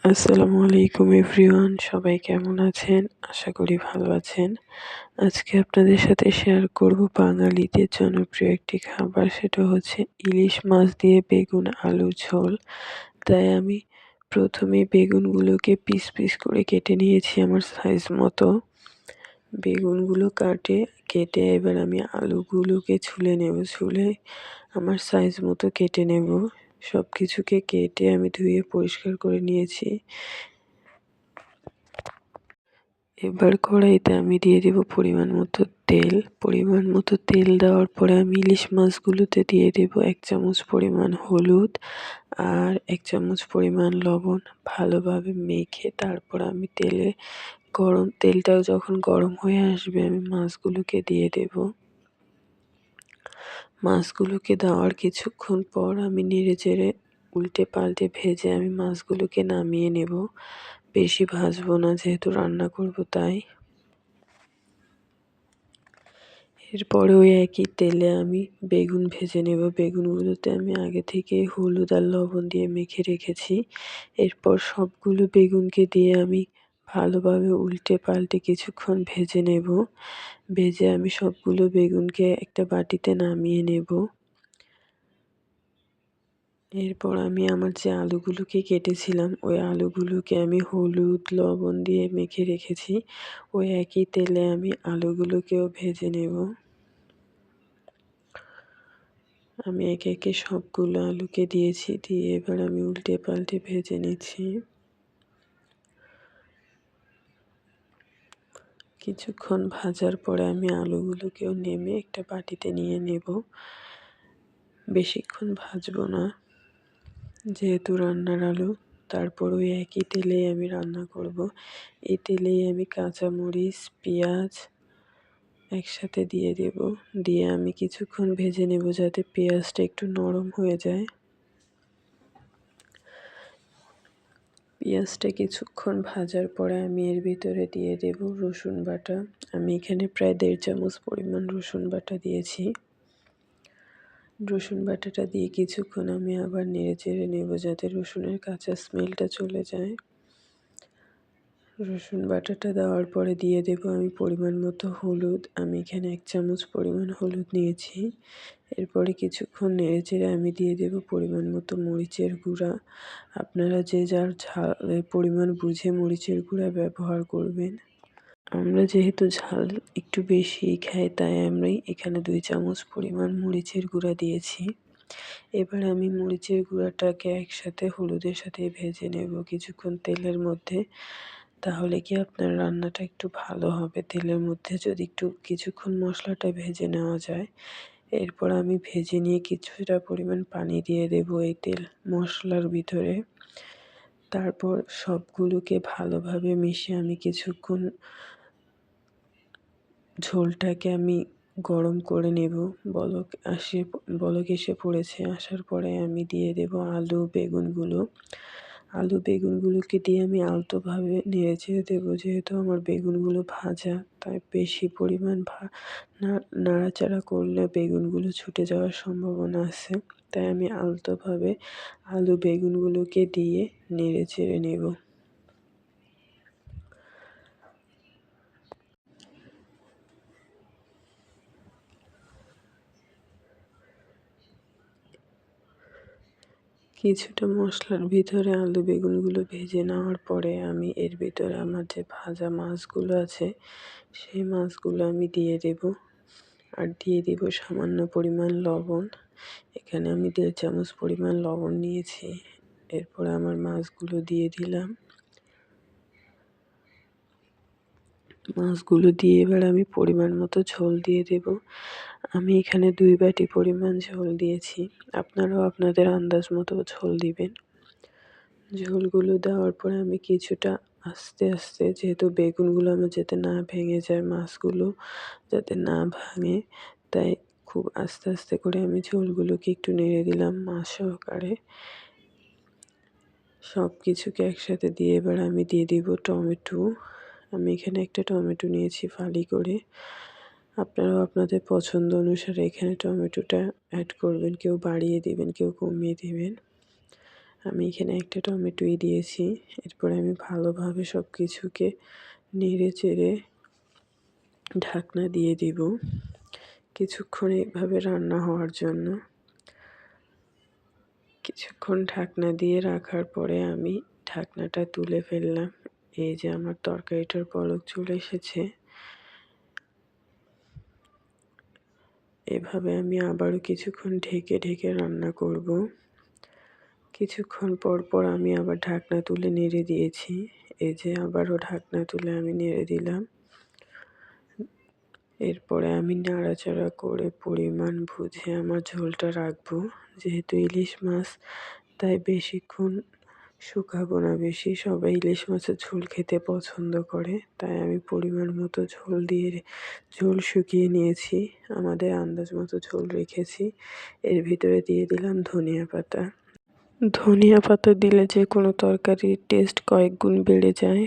আসসালামু আলাইকুম এভরিওয়ান, সবাই কেমন আছেন? আশা করি ভালো আছেন। আজকে আপনাদের সাথে শেয়ার করব বাঙালিদের জনপ্রিয় একটি খাবার, সেটা হচ্ছে ইলিশ মাছ দিয়ে বেগুন আলু ঝোল। তাই আমি প্রথমে বেগুনগুলোকে পিস পিস করে কেটে নিয়েছি আমার সাইজ মতো। বেগুনগুলো কেটে এবার আমি আলুগুলোকে ছুলে নেব। ছুলে আমার সাইজ মতো কেটে নেব। সব কিছুকে কেটে আমি ধুয়ে পরিষ্কার করে নিয়েছি। এবার কড়াইতে আমি দিয়ে দেব পরিমাণ মতো তেল। পরিমাণ মতো তেল দেওয়ার পরে আমি ইলিশ মাছগুলোতে দিয়ে দেব 1 চামচ পরিমাণ হলুদ আর 1 চামচ পরিমাণ লবণ। ভালোভাবে মেখে তারপর আমি তেলটাও যখন গরম হয়ে আসবে আমি মাছগুলোকে দিয়ে দেব। মাছগুলোকে দেওয়ার কিছুক্ষণ পর আমি নেড়েচেড়ে উল্টে পাল্টে ভেজে আমি মাছগুলোকে নামিয়ে নেব। বেশি ভাজবো না, যেহেতু রান্না করব তাই। এরপরে ওই একই তেলে আমি বেগুন ভেজে নেব। বেগুনগুলোতে আমি আগে থেকে হলুদ আর লবণ দিয়ে মেখে রেখেছি। এরপর সবগুলো বেগুনকে দিয়ে আমি ভালোভাবে উল্টে পাল্টে কিছুক্ষণ ভেজে নেব। ভেজে আমি সবগুলো বেগুনকে একটা বাটিতে নামিয়ে নেব। এরপর আমি আমার যে আলুগুলোকে কেটেছিলাম ওই আলুগুলোকে আমি হলুদ লবণ দিয়ে মেখে রেখেছি। ওই একই তেলে আমি আলুগুলোকেও ভেজে নেব। আমি একে একে সবগুলো আলুকে দিয়েছি, দিয়ে এবার আমি উল্টে পাল্টে ভেজে নিচ্ছি। কিছুক্ষণ ভাজার পরে আমি আলুগুলোকেও নেমে একটা বাটিতে নিয়ে নেব। বেশিক্ষণ ভাজবো না, যেহেতু রান্নার আলু। তারপর ওই একই তেলেই আমি রান্না করব। এই তেলেই আমি কাঁচামরিচ পেঁয়াজ একসাথে দিয়ে দেব। দিয়ে আমি কিছুক্ষণ ভেজে নেব যাতে পেঁয়াজটা একটু নরম হয়ে যায়। পেঁয়াজটা কিছুক্ষণ ভাজার পরে আমি এর ভিতরে দিয়ে দেব রসুন বাটা। আমি এখানে প্রায় 1.5 চামচ পরিমাণ রসুন বাটা দিয়েছি। রসুন বাটাটা দিয়ে কিছুক্ষণ আমি আবার নেড়েচেড়ে নেব যাতে রসুনের কাঁচা স্মেলটা চলে যায়। রসুন বাটাটা দেওয়ার পরে দিয়ে দেব আমি পরিমাণ মতো হলুদ। আমি এখানে 1 চামচ পরিমাণ হলুদ নিয়েছি। এরপরে কিছুক্ষণ নেড়েচেড়ে আমি দিয়ে দেব পরিমাণ মতো মরিচের গুঁড়া। আপনারা যে যার ঝালের পরিমাণ বুঝে মরিচের গুঁড়া ব্যবহার করবেন। আমরা যেহেতু ঝাল একটু বেশিই খাই তাই আমি এখানে 2 চামচ পরিমাণ মরিচের গুঁড়া দিয়েছি। এবার আমি মরিচের গুঁড়াটাকে একসাথে হলুদের সাথে ভেজে নেব কিছুক্ষণ তেলের মধ্যে। তাহলে কি আপনার রান্নাটা একটু ভালো হবে, তেলের মধ্যে যদি একটু কিছুক্ষণ মশলাটা ভেজে নেওয়া যায়। এরপর আমি ভেজে নিয়ে কিছুটা পরিমাণ পানি দিয়ে দেব এই তেল মশলার ভিতরে। তারপর সবগুলোকে ভালোভাবে মিশিয়ে আমি কিছুক্ষণ ঝোলটাকে আমি গরম করে নেব। বলক এসে পড়েছে। আসার পরে আমি দিয়ে দেব আলু বেগুনগুলোকে দিয়ে আমি আলতোভাবে নেড়েচেড়ে দেবো। যেহেতু আমার বেগুনগুলো ভাজা তাই বেশি পরিমাণ নাড়াচাড়া করলে বেগুনগুলো ছুটে যাওয়ার সম্ভাবনা আছে। তাই আমি আলতোভাবে আলু বেগুনগুলোকে দিয়ে নেড়েচেড়ে নেব। কিছুটা মশলার ভিতরে আলু বেগুনগুলো ভেজে নেওয়ার পরে আমি এর ভিতরে আমার যে ভাজা মাছগুলো আছে সেই মাছগুলো আমি দিয়ে দেব। আর দিয়ে দেব সামান্য পরিমাণ লবণ। এখানে আমি 1.5 চামচ পরিমাণ লবণ নিয়েছি। এরপরে আমার মাছগুলো দিয়ে দিলাম। মাছগুলো দিয়ে এবার আমি পরিমাণ মতো ঝোল দিয়ে দেব। আমি এখানে 2 বাটি পরিমাণ ঝোল দিয়েছি। আপনারাও আপনাদের আন্দাজ মতো ঝোল দিবেন। ঝোলগুলো দেওয়ার পরে আমি কিছুটা আস্তে আস্তে, যেহেতু বেগুনগুলো আমার যাতে না ভেঙে যায়, মাছগুলো যাতে না ভাঙে, তাই খুব আস্তে আস্তে করে আমি ঝোলগুলোকে একটু নেড়ে দিলাম মাছ সহকারে। সব কিছুকে একসাথে দিয়ে এবার আমি দিয়ে দিব টমেটো। আমি এখানে একটা টমেটো নিয়েছি ফালি করে। আপনারাও আপনাদের পছন্দ অনুসারে এখানে টমেটোটা অ্যাড করবেন। কেউ বাড়িয়ে দিবেন, কেউ কমিয়ে দিবেন। আমি এখানে একটা টমেটোই দিয়েছি। এরপরে আমি ভালোভাবে সব কিছুকে নেড়ে চেড়ে ঢাকনা দিয়ে দিব কিছুক্ষণ এভাবে রান্না হওয়ার জন্য। কিছুক্ষণ ঢাকনা দিয়ে রাখার পরে আমি ঢাকনাটা তুলে ফেললাম। এই যে আমার তরকারিটার বলক চলে এসেছে। এভাবে আমি আবারও কিছুক্ষণ ঢেকে ঢেকে রান্না করব। কিছুক্ষণ পর পর আমি আবার ঢাকনা তুলে নেড়ে দিয়েছি। এই যে আবারও ঢাকনা তুলে আমি নেড়ে দিলাম। এরপরে আমি নাড়াচাড়া করে পরিমাণ বুঝে আমার ঝোলটা রাখবো। যেহেতু ইলিশ মাছ তাই বেশিক্ষণ শুকাবো না বেশি। সবাই ইলিশ মাছের ঝোল খেতে পছন্দ করে, তাই আমি পরিমাণ মতো ঝোল শুকিয়ে নিয়েছি। আমাদের আন্দাজ মতো ঝোল রেখেছি। এর ভিতরে দিয়ে দিলাম ধনিয়া পাতা। ধনিয়া পাতা দিলে যে কোনো তরকারির টেস্ট কয়েক গুণ বেড়ে যায়।